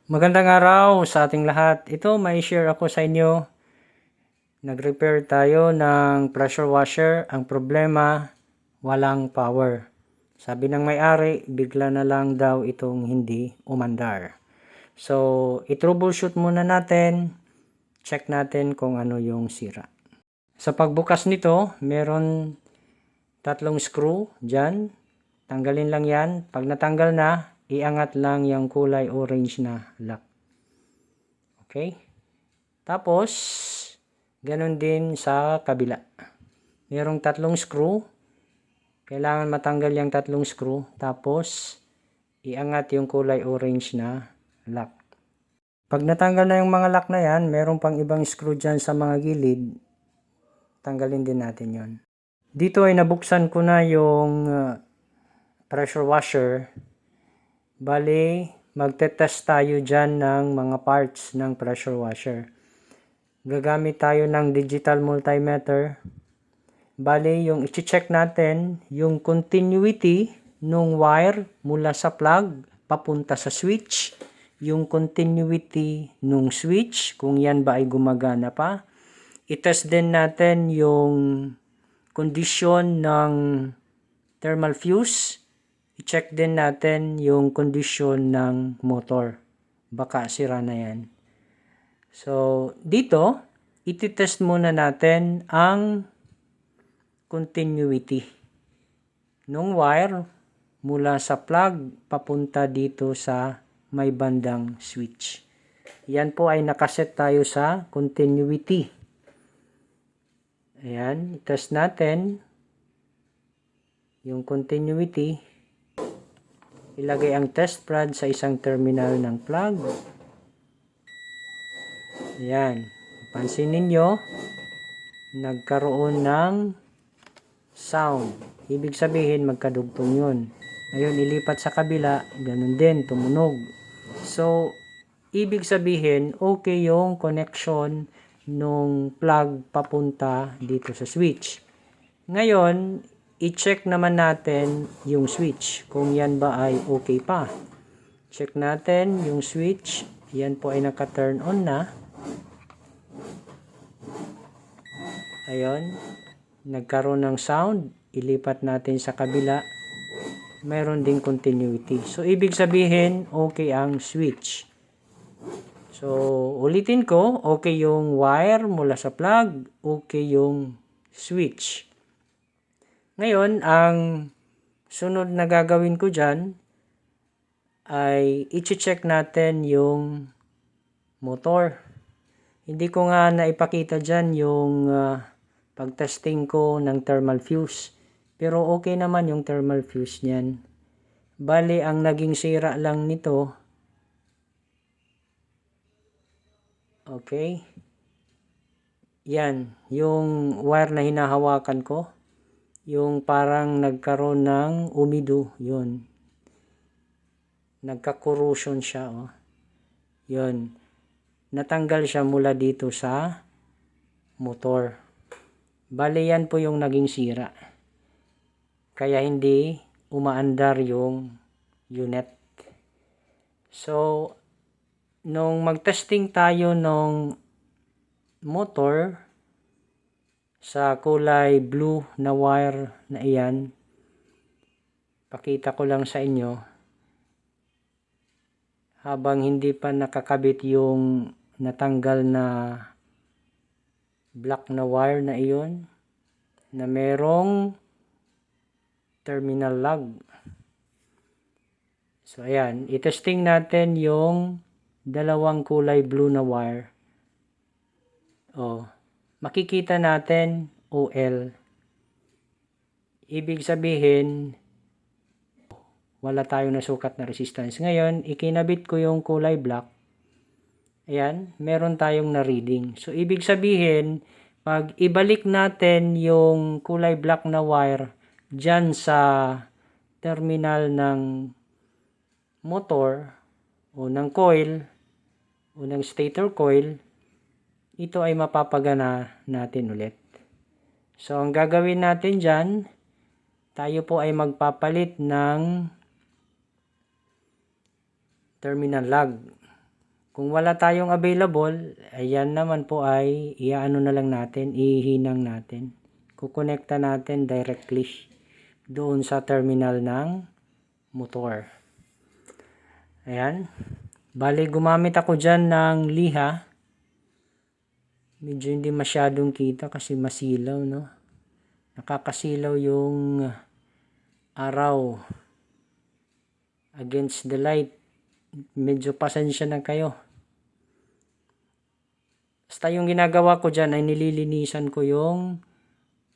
Magandang araw sa ating lahat. Ito, may share ako sa inyo. Nag-repair tayo ng pressure washer. Ang problema, walang power. Sabi ng may-ari, bigla na lang daw itong hindi umandar. So, i-troubleshoot muna natin. Check natin kung ano yung sira. Sa pagbukas nito, meron 3 screw dyan. Tanggalin lang yan. Pag natanggal na, iangat lang yung kulay orange na lock. Okay? Tapos, ganun din sa kabila. Merong 3 screw. Kailangan matanggal yung 3 screw. Tapos, iangat yung kulay orange na lock. Pag natanggal na yung mga lock na yan, meron pang ibang screw dyan sa mga gilid. Tanggalin din natin yon. Dito ay nabuksan ko na yung pressure washer. Bali, magte-test tayo dyan ng mga parts ng pressure washer. Gagamit tayo ng digital multimeter. Bali, yung i-check natin, yung continuity ng wire mula sa plug papunta sa switch. Yung continuity ng switch, kung yan ba ay gumagana pa. I-test din natin yung condition ng thermal fuse. I-check din natin yung condition ng motor. Baka sira na yan. So, dito, iti-test muna natin ang continuity ng wire mula sa plug papunta dito sa may bandang switch. Yan po ay nakaset tayo sa continuity. Ayan, test natin yung continuity. Ilagay ang test prod sa isang terminal ng plug. Ayan. Pansin ninyo, nagkaroon ng sound. Ibig sabihin, magkadugtong yun. Ngayon, ilipat sa kabila, ganun din, tumunog. So, ibig sabihin, okay yung connection nung plug papunta dito sa switch. Ngayon, i-check naman natin yung switch, kung yan ba ay okay pa. Check natin yung switch. Yan po ay naka-turn on na. Ayun. Nagkaroon ng sound. Ilipat natin sa kabila. Mayroon ding continuity. So, ibig sabihin, okay ang switch. So, ulitin ko, okay yung wire mula sa plug. Okay yung switch. Ngayon, ang sunod na gagawin ko dyan ay i-check natin yung motor. Hindi ko nga naipakita dyan yung pag-testing ko ng thermal fuse. Pero okay naman yung thermal fuse niyan. Bali, ang naging sira lang nito, okay, yan, yung wire na hinahawakan ko. Yung parang nagkaroon ng umido, yun. Nagka-corrosion siya, oh. Yun. Natanggal siya mula dito sa motor. Bali, yan po yung naging sira. Kaya hindi umaandar yung unit. So, nung mag-testing tayo ng motor, sa kulay blue na wire na iyan, pakita ko lang sa inyo, habang hindi pa nakakabit yung natanggal na black na wire na iyon, na merong terminal lug. So, ayan, itesting natin yung dalawang kulay blue na wire. Oh, makikita natin OL. Ibig sabihin, wala tayong nasukat na resistance. Ngayon, ikinabit ko yung kulay black. Ayan, meron tayong na-reading. So, ibig sabihin, pag ibalik natin yung kulay black na wire dyan sa terminal ng motor o ng coil o ng stator coil, ito ay mapapagana natin ulit. So, ang gagawin natin dyan, tayo po ay magpapalit ng terminal lug. Kung wala tayong available, ayan naman po ay iaano na lang natin, ihinang natin. Kukonekta natin directly doon sa terminal ng motor. Ayan. Bali, gumamit ako dyan ng liha. Medyo hindi masyadong kita kasi masilaw, no? Nakakasilaw yung araw against the light. Medyo pasensya na kayo. Basta yung ginagawa ko dyan ay nililinisan ko yung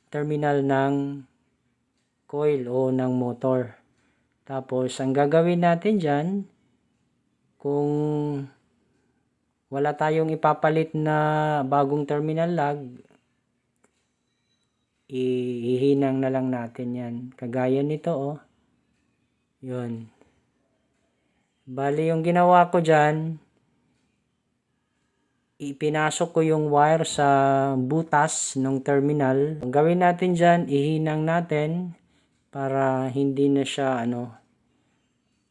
terminal ng coil o ng motor. Tapos, ang gagawin natin dyan, kung wala tayong ipapalit na bagong terminal lug, ihinang na lang natin yan. Kagaya nito, oh. Yun. Bali, yung ginawa ko dyan, ipinasok ko yung wire sa butas ng terminal. Ang gawin natin dyan, ihinang natin para hindi na siya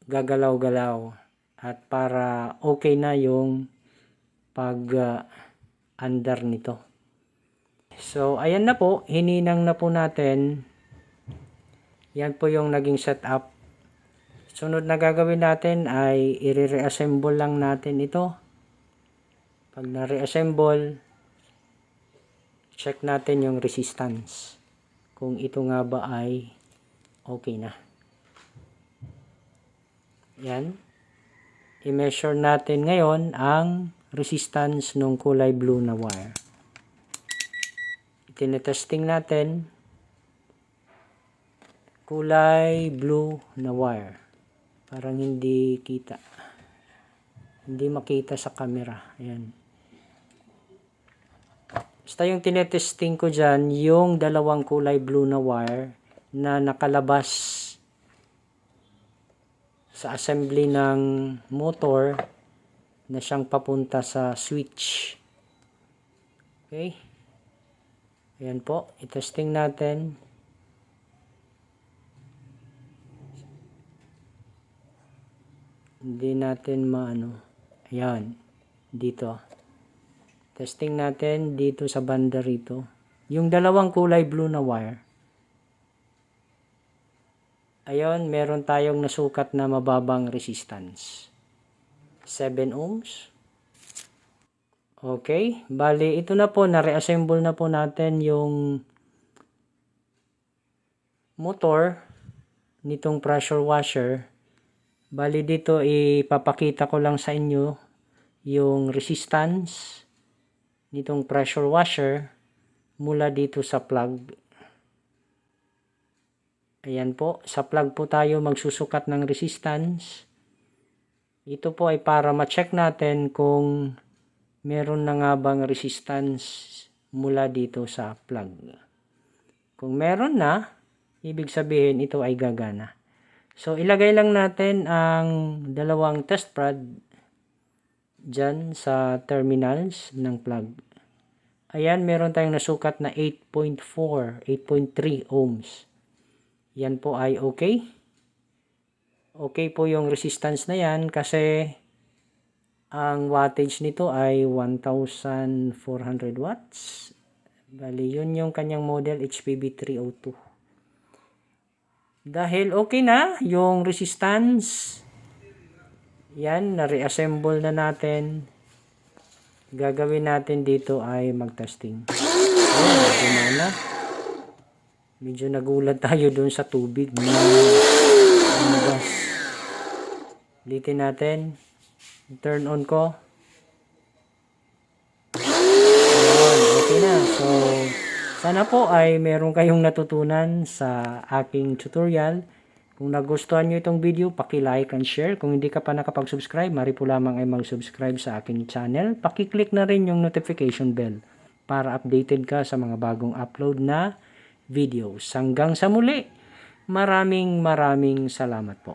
gagalaw-galaw at para okay na yung pag-under nito. So, ayan na po, hininang na po natin. Yan po yung naging setup. Sunod na gagawin natin ay i-reassemble lang natin ito. Pag na-reassemble, check natin yung resistance. Kung ito nga ba ay okay na. Yan. I-measure natin ngayon ang resistance ng kulay blue na wire. Tinetesting natin. Kulay blue na wire. Parang hindi kita. Hindi makita sa camera. Ayan. Basta yung tinetesting ko dyan, yung dalawang kulay blue na wire na nakalabas sa assembly ng motor na siyang papunta sa switch. Okay. Ayan po. I-testing natin. Hindi natin Ayan. Dito. Testing natin dito sa banda rito. Yung dalawang kulay blue na wire. Ayun, meron tayong nasukat na mababang resistance. 7 ohms. Okay. Bali, ito na po. Na-reassemble na po natin yung motor nitong pressure washer. Bali, dito ipapakita ko lang sa inyo yung resistance nitong pressure washer mula dito sa plug. Ayan po, sa plug po tayo magsusukat ng resistance. Ito po ay para ma-check natin kung meron na nga bang resistance mula dito sa plug. Kung meron na, ibig sabihin ito ay gagana. So, ilagay lang natin ang dalawang test prod dyan sa terminals ng plug. Ayan, meron tayong nasukat na 8.4, 8.3 ohms. Yan po ay okay. Okay po yung resistance na yan kasi ang wattage nito ay 1,400 watts. Bali, yun yung kanyang model HPB 302. Dahil okay na yung resistance, yan, na-reassemble na natin. Gagawin natin dito ay mag-testing. Ayan, gumana. Medyo nagulat tayo dun sa tubig. Ulitin natin. Turn on ko. Ayan, okay na. So, sana po ay meron kayong natutunan sa aking tutorial. Kung nagustuhan nyo itong video, paki-like and share. Kung hindi ka pa nakapag-subscribe, mari po lamang ay mag-subscribe sa aking channel. Paki-click na rin yung notification bell para updated ka sa mga bagong upload na videos. Hanggang sa muli, maraming salamat po.